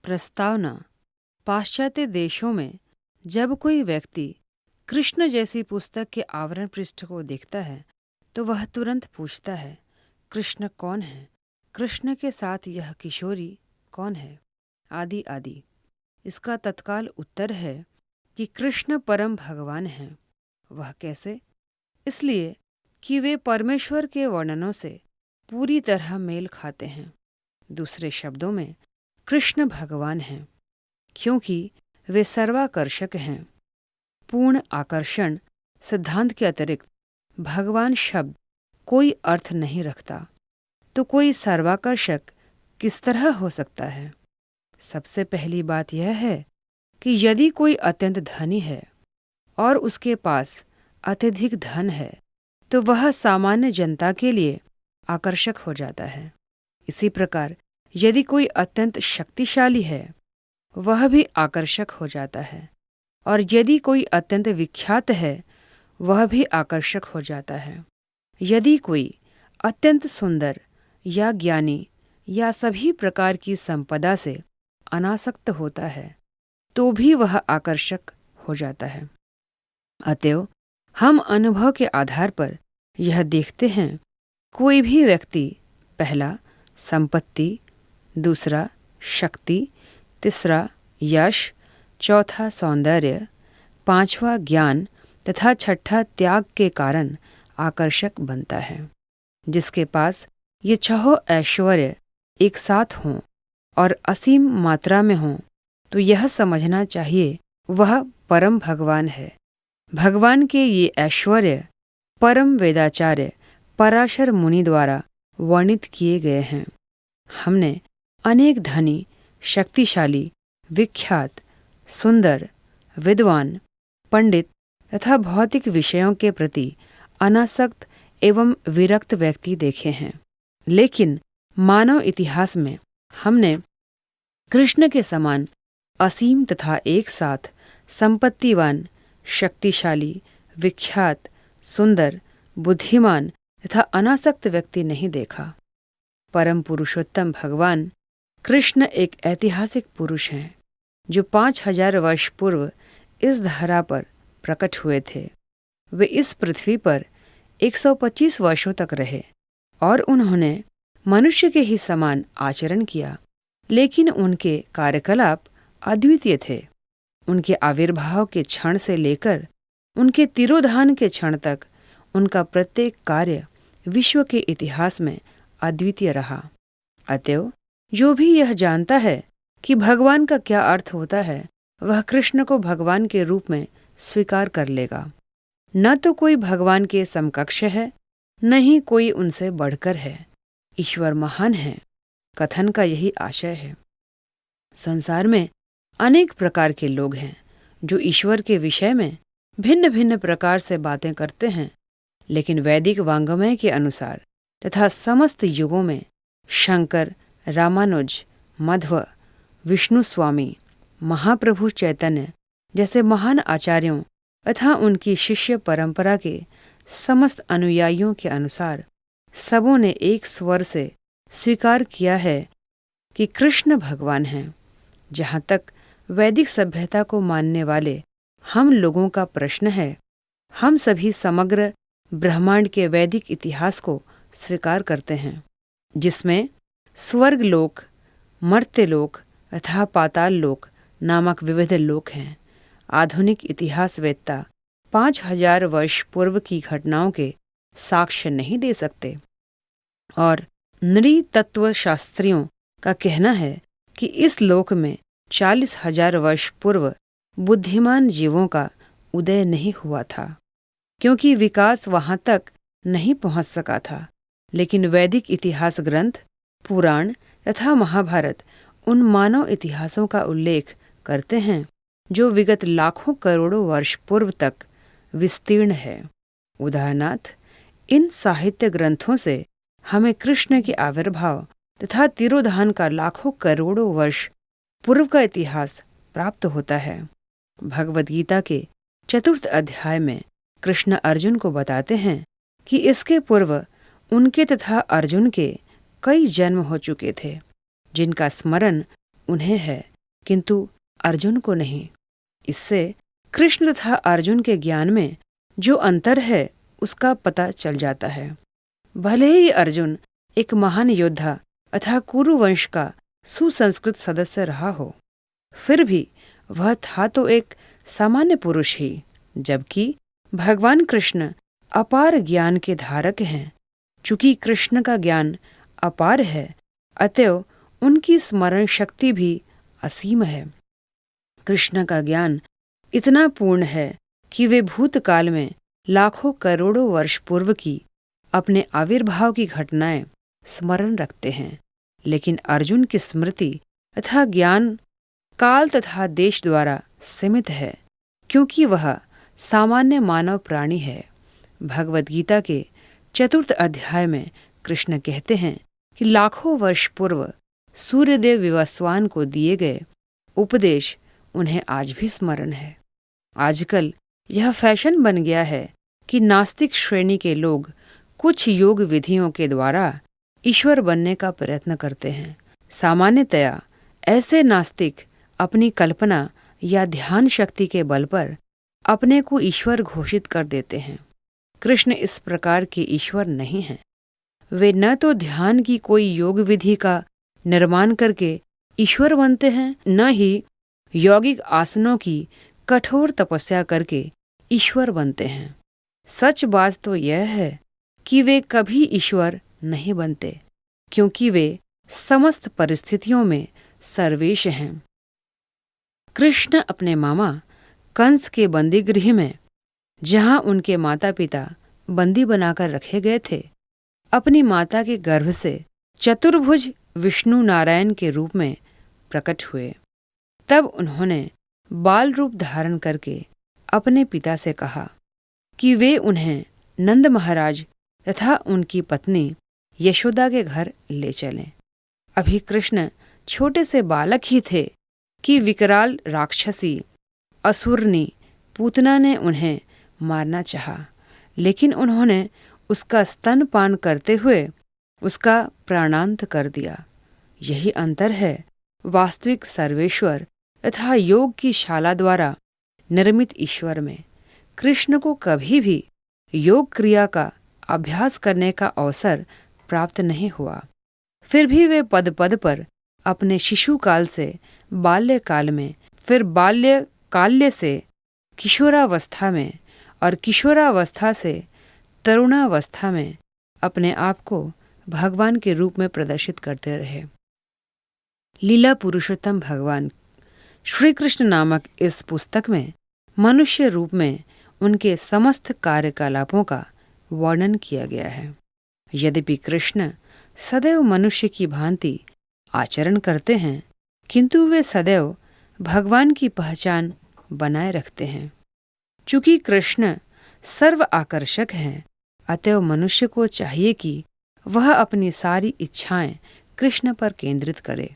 प्रस्तावना। पाश्चात्य देशों में जब कोई व्यक्ति कृष्ण जैसी पुस्तक के आवरण पृष्ठ को देखता है तो वह तुरंत पूछता है, कृष्ण कौन है? कृष्ण के साथ यह किशोरी कौन है? आदि आदि। इसका तत्काल उत्तर है कि कृष्ण परम भगवान हैं। वह कैसे? इसलिए कि वे परमेश्वर के वर्णनों से पूरी तरह मेल खाते हैं। दूसरे शब्दों में, कृष्ण भगवान हैं क्योंकि वे सर्वाकर्षक हैं। पूर्ण आकर्षण सिद्धांत के अतिरिक्त भगवान शब्द कोई अर्थ नहीं रखता, तो कोई सर्वाकर्षक किस तरह हो सकता है? सबसे पहली बात यह है कि यदि कोई अत्यंत धनी है और उसके पास अत्यधिक धन है तो वह सामान्य जनता के लिए आकर्षक हो जाता है। इसी प्रकार यदि कोई अत्यंत शक्तिशाली है वह भी आकर्षक हो जाता है, और यदि कोई अत्यंत विख्यात है वह भी आकर्षक हो जाता है। यदि कोई अत्यंत सुंदर या ज्ञानी या सभी प्रकार की संपदा से अनासक्त होता है तो भी वह आकर्षक हो जाता है। अतएव हम अनुभव के आधार पर यह देखते हैं, कोई भी व्यक्ति पहला संपत्ति, दूसरा शक्ति, तीसरा यश, चौथा सौंदर्य, पांचवा ज्ञान तथा छठा त्याग के कारण आकर्षक बनता है। जिसके पास ये छहों ऐश्वर्य एक साथ हों और असीम मात्रा में हों तो यह समझना चाहिए वह परम भगवान है। भगवान के ये ऐश्वर्य परम वेदाचार्य पराशर मुनि द्वारा वर्णित किए गए हैं। हमने अनेक धनी, शक्तिशाली, विख्यात, सुंदर, विद्वान, पंडित तथा भौतिक विषयों के प्रति अनासक्त एवं विरक्त व्यक्ति देखे हैं, लेकिन मानव इतिहास में हमने कृष्ण के समान असीम तथा एक साथ संपत्तिवान, शक्तिशाली, विख्यात, सुंदर, बुद्धिमान तथा अनासक्त व्यक्ति नहीं देखा। परम पुरुषोत्तम भगवान कृष्ण एक ऐतिहासिक पुरुष हैं जो 5000 वर्ष पूर्व इस धरा पर प्रकट हुए थे। वे इस पृथ्वी पर 125 वर्षों तक रहे और उन्होंने मनुष्य के ही समान आचरण किया, लेकिन उनके कार्यकलाप अद्वितीय थे। उनके आविर्भाव के क्षण से लेकर उनके तिरोधान के क्षण तक उनका प्रत्येक कार्य विश्व के इतिहास में अद्वितीय रहा। अतएव जो भी यह जानता है कि भगवान का क्या अर्थ होता है, वह कृष्ण को भगवान के रूप में स्वीकार कर लेगा। न तो कोई भगवान के समकक्ष है, न ही कोई उनसे बढ़कर है। ईश्वर महान है, कथन का यही आशय है। संसार में अनेक प्रकार के लोग हैं जो ईश्वर के विषय में भिन्न भिन्न प्रकार से बातें करते हैं, लेकिन वैदिक वाङ्मय के अनुसार तथा समस्त युगों में शंकर, रामानुज, मध्व, विष्णु स्वामी, महाप्रभु चैतन्य जैसे महान आचार्यों तथा उनकी शिष्य परंपरा के समस्त अनुयायियों के अनुसार सबों ने एक स्वर से स्वीकार किया है कि कृष्ण भगवान हैं। जहाँ तक वैदिक सभ्यता को मानने वाले हम लोगों का प्रश्न है, हम सभी समग्र ब्रह्मांड के वैदिक इतिहास को स्वीकार करते हैं, जिसमें स्वर्गलोक, मर्त्यलोक तथा पाताल लोक नामक विविध लोक हैं। आधुनिक इतिहासवेत्ता 5000 वर्ष पूर्व की घटनाओं के साक्ष्य नहीं दे सकते, और नृतत्वशास्त्रियों का कहना है कि इस लोक में 40,000 वर्ष पूर्व बुद्धिमान जीवों का उदय नहीं हुआ था, क्योंकि विकास वहां तक नहीं पहुंच सका था। लेकिन वैदिक इतिहास ग्रंथ, पुराण तथा महाभारत उन मानव इतिहासों का उल्लेख करते हैं जो विगत लाखों करोड़ों वर्ष पूर्व तक विस्तीर्ण है। उदाहरणार्थ, इन साहित्य ग्रंथों से हमें कृष्ण के आविर्भाव तथा तिरोधान का लाखों करोड़ों वर्ष पूर्व का इतिहास प्राप्त होता है। भगवद गीता के 4th अध्याय में कृष्ण अर्जुन को बताते हैं कि इसके पूर्व उनके तथा अर्जुन के कई जन्म हो चुके थे, जिनका स्मरण उन्हें है। किंतु अर्जुन को नहीं। इससे कृष्ण तथा अर्जुन के ज्ञान में जो अंतर है उसका पता चल जाता है। भले ही अर्जुन एक महान योद्धा अथवा कुरु वंश का सुसंस्कृत सदस्य रहा हो, फिर भी वह था तो एक सामान्य पुरुष ही, जबकि भगवान कृष्ण अपार ज्ञान के धारक हैं। चूंकि कृष्ण का ज्ञान अपार है, अतएव उनकी स्मरण शक्ति भी असीम है। कृष्ण का ज्ञान इतना पूर्ण है कि वे भूतकाल में लाखों करोड़ों वर्ष पूर्व की अपने आविर्भाव की घटनाएं स्मरण रखते हैं, लेकिन अर्जुन की स्मृति तथा ज्ञान काल तथा देश द्वारा सीमित है, क्योंकि वह सामान्य मानव प्राणी है। भगवद गीता के 4 अध्याय में कृष्ण कहते हैं कि लाखों वर्ष पूर्व सूर्यदेव विवस्वान को दिए गए उपदेश उन्हें आज भी स्मरण है। आजकल यह फैशन बन गया है कि नास्तिक श्रेणी के लोग कुछ योग विधियों के द्वारा ईश्वर बनने का प्रयत्न करते हैं। सामान्यतया ऐसे नास्तिक अपनी कल्पना या ध्यान शक्ति के बल पर अपने को ईश्वर घोषित कर देते हैं। कृष्ण इस प्रकार के ईश्वर नहीं हैं। वे न तो ध्यान की कोई योग विधि का निर्माण करके ईश्वर बनते हैं, न ही यौगिक आसनों की कठोर तपस्या करके ईश्वर बनते हैं। सच बात तो यह है कि वे कभी ईश्वर नहीं बनते, क्योंकि वे समस्त परिस्थितियों में सर्वेश हैं। कृष्ण अपने मामा कंस के बंदीगृह में, जहां उनके माता पिता बंदी बनाकर रखे गए थे, अपनी माता के गर्भ से चतुर्भुज विष्णु नारायण के रूप में प्रकट हुए। तब उन्होंने बाल रूप धारण करके अपने पिता से कहा कि वे उन्हें नंद महाराज तथा उनकी पत्नी यशोदा के घर ले चलें। अभी कृष्ण छोटे से बालक ही थे कि विकराल राक्षसी असुरनी पूतना ने उन्हें मारना चाहा, लेकिन उन्होंने उसका स्तनपान करते हुए उसका प्राणांत कर दिया। यही अंतर है वास्तविक सर्वेश्वर तथा योग की शाला द्वारा निर्मित ईश्वर में। कृष्ण को कभी भी योग क्रिया का अभ्यास करने का अवसर प्राप्त नहीं हुआ, फिर भी वे पद पद पर अपने शिशुकाल से बाल्यकाल में, फिर बाल्यकाल्य से किशोरावस्था में और किशोरावस्था से तरुणावस्था में अपने आप को भगवान के रूप में प्रदर्शित करते रहे। लीला पुरुषोत्तम भगवान श्री कृष्ण नामक इस पुस्तक में मनुष्य रूप में उनके समस्त कार्यकलापों का वर्णन किया गया है। यद्यपि कृष्ण सदैव मनुष्य की भांति आचरण करते हैं, किंतु वे सदैव भगवान की पहचान बनाए रखते हैं। चूंकि कृष्ण सर्व आकर्षक हैं, अतएव मनुष्य को चाहिए कि वह अपनी सारी इच्छाएं कृष्ण पर केंद्रित करे।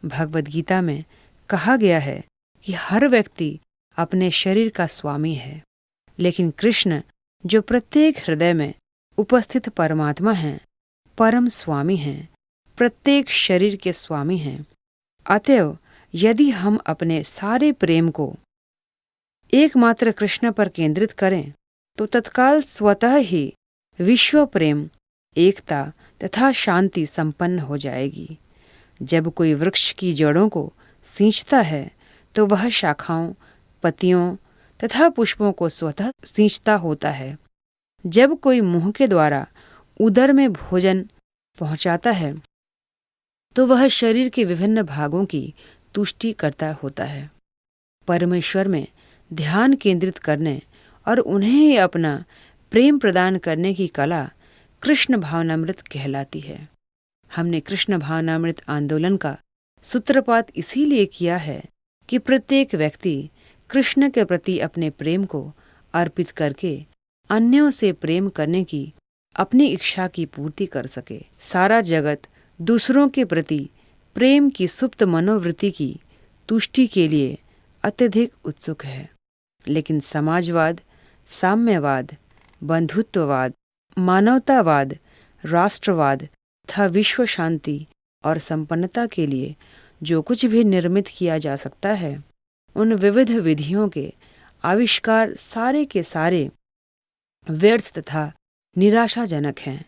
भगवद गीता में कहा गया है कि हर व्यक्ति अपने शरीर का स्वामी है, लेकिन कृष्ण जो प्रत्येक हृदय में उपस्थित परमात्मा हैं, परम स्वामी हैं, प्रत्येक शरीर के स्वामी हैं। अतएव यदि हम अपने सारे प्रेम को एकमात्र कृष्ण पर केंद्रित करें, तो तत्काल स्वतः ही विश्व प्रेम, एकता तथा शांति संपन्न हो जाएगी। जब कोई वृक्ष की जड़ों को सींचता है, तो वह शाखाओं, पत्तियों तथा पुष्पों को स्वतः सींचता होता है। जब कोई मुंह के द्वारा उदर में भोजन पहुंचाता है, तो वह शरीर के विभिन्न भागों की तुष्टि करता होता है। परमेश्वर में ध्यान केंद्रित करने और उन्हें ही अपना प्रेम प्रदान करने की कला कृष्ण भावनामृत कहलाती है। हमने कृष्ण भावनामृत आंदोलन का सूत्रपात इसीलिए किया है कि प्रत्येक व्यक्ति कृष्ण के प्रति अपने प्रेम को अर्पित करके अन्यों से प्रेम करने की अपनी इच्छा की पूर्ति कर सके। सारा जगत दूसरों के प्रति प्रेम की सुप्त मनोवृत्ति की तुष्टि के लिए अत्यधिक उत्सुक है, लेकिन समाजवाद, साम्यवाद, बंधुत्ववाद, मानवतावाद, राष्ट्रवाद तथा विश्व शांति और संपन्नता के लिए जो कुछ भी निर्मित किया जा सकता है, उन विविध विधियों के आविष्कार सारे के सारे व्यर्थ तथा निराशाजनक हैं,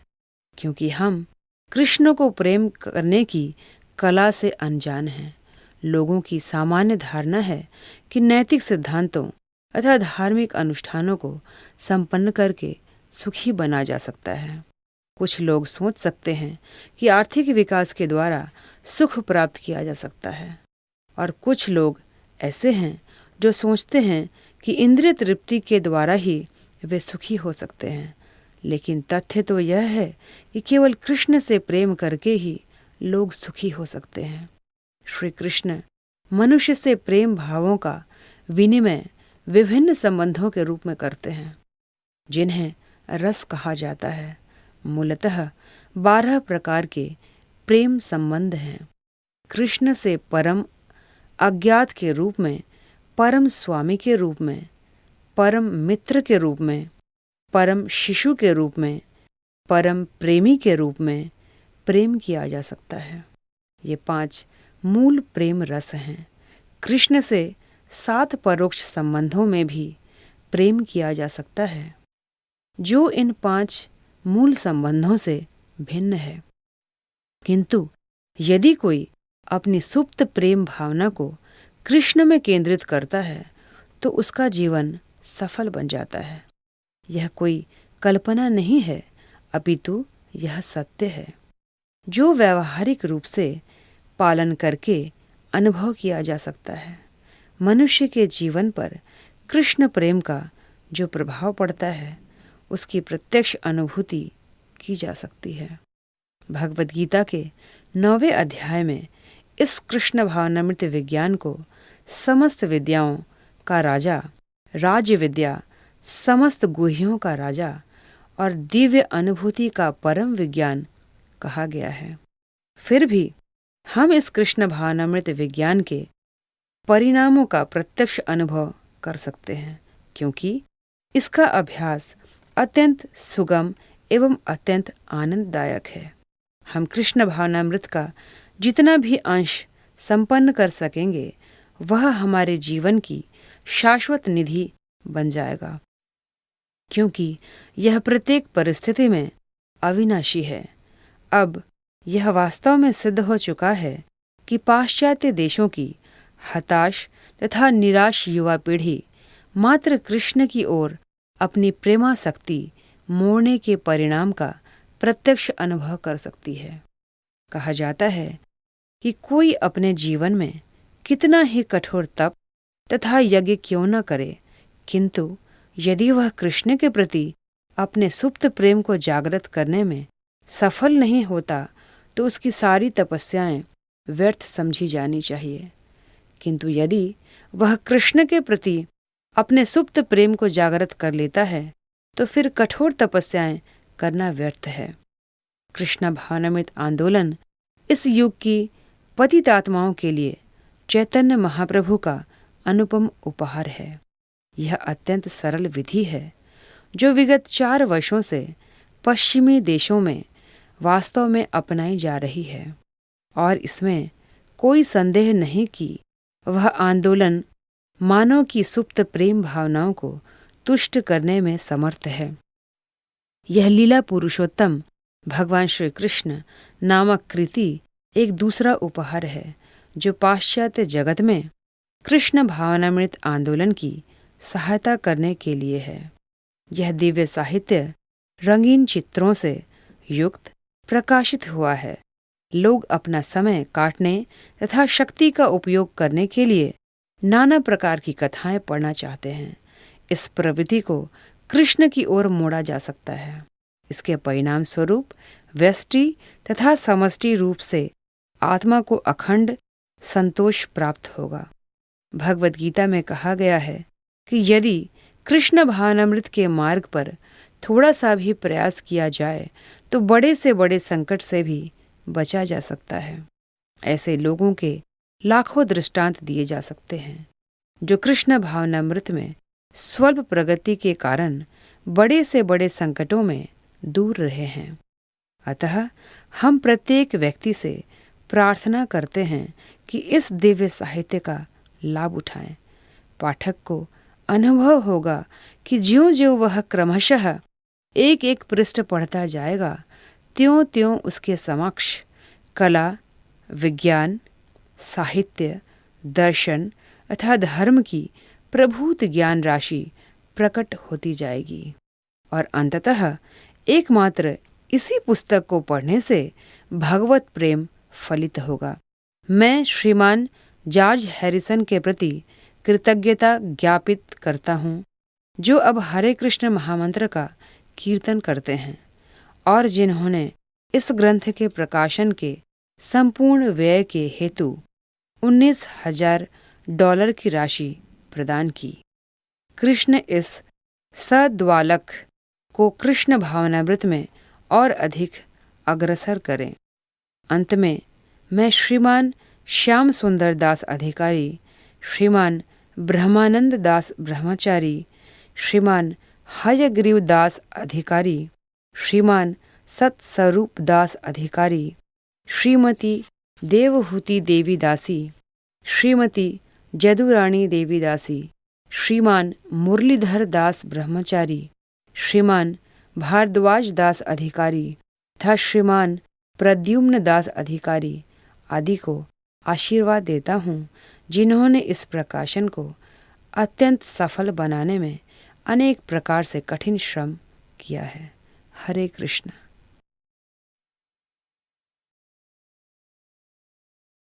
क्योंकि हम कृष्ण को प्रेम करने की कला से अनजान हैं। लोगों की सामान्य धारणा है कि नैतिक सिद्धांतों तथा धार्मिक अनुष्ठानों को संपन्न करके सुखी बना जा सकता है। कुछ लोग सोच सकते हैं कि आर्थिक विकास के द्वारा सुख प्राप्त किया जा सकता है, और कुछ लोग ऐसे हैं जो सोचते हैं कि इंद्रिय तृप्ति के द्वारा ही वे सुखी हो सकते हैं। लेकिन तथ्य तो यह है कि केवल कृष्ण से प्रेम करके ही लोग सुखी हो सकते हैं। श्री कृष्ण मनुष्य से प्रेम भावों का विनिमय विभिन्न संबंधों के रूप में करते हैं, जिन्हें रस कहा जाता है। मूलतः 12 प्रकार के प्रेम संबंध हैं। कृष्ण से परम अज्ञात के रूप में, परम स्वामी के रूप में, परम मित्र के रूप में, परम शिशु के रूप में, परम प्रेमी के रूप में प्रेम किया जा सकता है। ये 5 मूल प्रेम रस हैं। कृष्ण से 7 परोक्ष संबंधों में भी प्रेम किया जा सकता है, जो इन 5 मूल संबंधों से भिन्न है। किंतु यदि कोई अपनी सुप्त प्रेम भावना को कृष्ण में केंद्रित करता है, तो उसका जीवन सफल बन जाता है। यह कोई कल्पना नहीं है, अपितु यह सत्य है, जो व्यावहारिक रूप से पालन करके अनुभव किया जा सकता है। मनुष्य के जीवन पर कृष्ण प्रेम का जो प्रभाव पड़ता है, उसकी प्रत्यक्ष अनुभूति की जा सकती है। भगवद गीता के 9वें अध्याय में इस कृष्ण भावनामृत विज्ञान को समस्त विद्याओं का राजा, राज्य विद्या, समस्त गुह्यों का राजा और दिव्य अनुभूति का परम विज्ञान कहा गया है। फिर भी हम इस कृष्ण भावनामृत विज्ञान के परिणामों का प्रत्यक्ष अनुभव कर सकते हैं, क्योंकि इसका अभ्यास अत्यंत सुगम एवं अत्यंत आनंददायक है। हम कृष्ण भावनामृत का जितना भी अंश संपन्न कर सकेंगे, वह हमारे जीवन की शाश्वत निधि बन जाएगा, क्योंकि यह प्रत्येक परिस्थिति में अविनाशी है। अब यह वास्तव में सिद्ध हो चुका है कि पाश्चात्य देशों की हताश तथा निराश युवा पीढ़ी मात्र कृष्ण की ओर अपनी प्रेमासक्ति मोड़ने के परिणाम का प्रत्यक्ष अनुभव कर सकती है। कहा जाता है कि कोई अपने जीवन में कितना ही कठोर तप तथा यज्ञ क्यों न करे, किंतु यदि वह कृष्ण के प्रति अपने सुप्त प्रेम को जागृत करने में सफल नहीं होता, तो उसकी सारी तपस्याएं व्यर्थ समझी जानी चाहिए। किंतु यदि वह कृष्ण के प्रति अपने सुप्त प्रेम को जागृत कर लेता है, तो फिर कठोर तपस्याएं करना व्यर्थ है। कृष्ण भावनामृत आंदोलन इस युग की पतित आत्माओं के लिए चैतन्य महाप्रभु का अनुपम उपहार है। यह अत्यंत सरल विधि है, जो विगत 4 वर्षों से पश्चिमी देशों में वास्तव में अपनाई जा रही है, और इसमें कोई संदेह नहीं कि वह आंदोलन मानव की सुप्त प्रेम भावनाओं को तुष्ट करने में समर्थ है। यह लीला पुरुषोत्तम भगवान श्री कृष्ण नामक कृति एक दूसरा उपहार है, जो पाश्चात्य जगत में कृष्ण भावनामृत आंदोलन की सहायता करने के लिए है। यह दिव्य साहित्य रंगीन चित्रों से युक्त प्रकाशित हुआ है। लोग अपना समय काटने तथा शक्ति का उपयोग करने के लिए नाना प्रकार की कथाएं पढ़ना चाहते हैं। इस प्रवृत्ति को कृष्ण की ओर मोड़ा जा सकता है। इसके परिणाम स्वरूप व्यष्टि तथा समष्टि रूप से आत्मा को अखंड संतोष प्राप्त होगा। भगवद गीता में कहा गया है कि यदि कृष्ण भावनामृत के मार्ग पर थोड़ा सा भी प्रयास किया जाए, तो बड़े से बड़े संकट से भी बचा जा सकता है। ऐसे लोगों के लाखों दृष्टांत दिए जा सकते हैं, जो कृष्ण भावनामृत में स्वल्प प्रगति के कारण बड़े से बड़े संकटों में दूर रहे हैं। अतः हम प्रत्येक व्यक्ति से प्रार्थना करते हैं कि इस दिव्य साहित्य का लाभ उठाएं। पाठक को अनुभव होगा कि ज्यों-ज्यों वह क्रमशः एक एक पृष्ठ पढ़ता जाएगा, त्यों-त्यों उसके समक्ष कला, विज्ञान, साहित्य, दर्शन तथा धर्म की प्रभूत ज्ञान राशि प्रकट होती जाएगी और अंततः एकमात्र इसी पुस्तक को पढ़ने से भगवत प्रेम फलित होगा। मैं श्रीमान जॉर्ज हैरिसन के प्रति कृतज्ञता ज्ञापित करता हूँ, जो अब हरे कृष्ण महामंत्र का कीर्तन करते हैं और जिन्होंने इस ग्रंथ के प्रकाशन के संपूर्ण व्यय के हेतु $19,000 की राशि प्रदान की। कृष्ण इस सद्बालक को कृष्ण भावनामृत में और अधिक अग्रसर करें। अंत में मैं श्रीमान श्याम सुंदर दास अधिकारी, श्रीमान ब्रह्मानंद दास ब्रह्मचारी, श्रीमान हयग्रीव दास अधिकारी, श्रीमान सत्स्वरूप दास अधिकारी, श्रीमती देवहूति देवी दासी, श्रीमती जदुरानी देवी दासी, श्रीमान मुरलीधर दास ब्रह्मचारी, श्रीमान भारद्वाज दास अधिकारी तथा श्रीमान प्रद्युम्न दास अधिकारी आदि को आशीर्वाद देता हूँ, जिन्होंने इस प्रकाशन को अत्यंत सफल बनाने में अनेक प्रकार से कठिन श्रम किया है। हरे कृष्ण।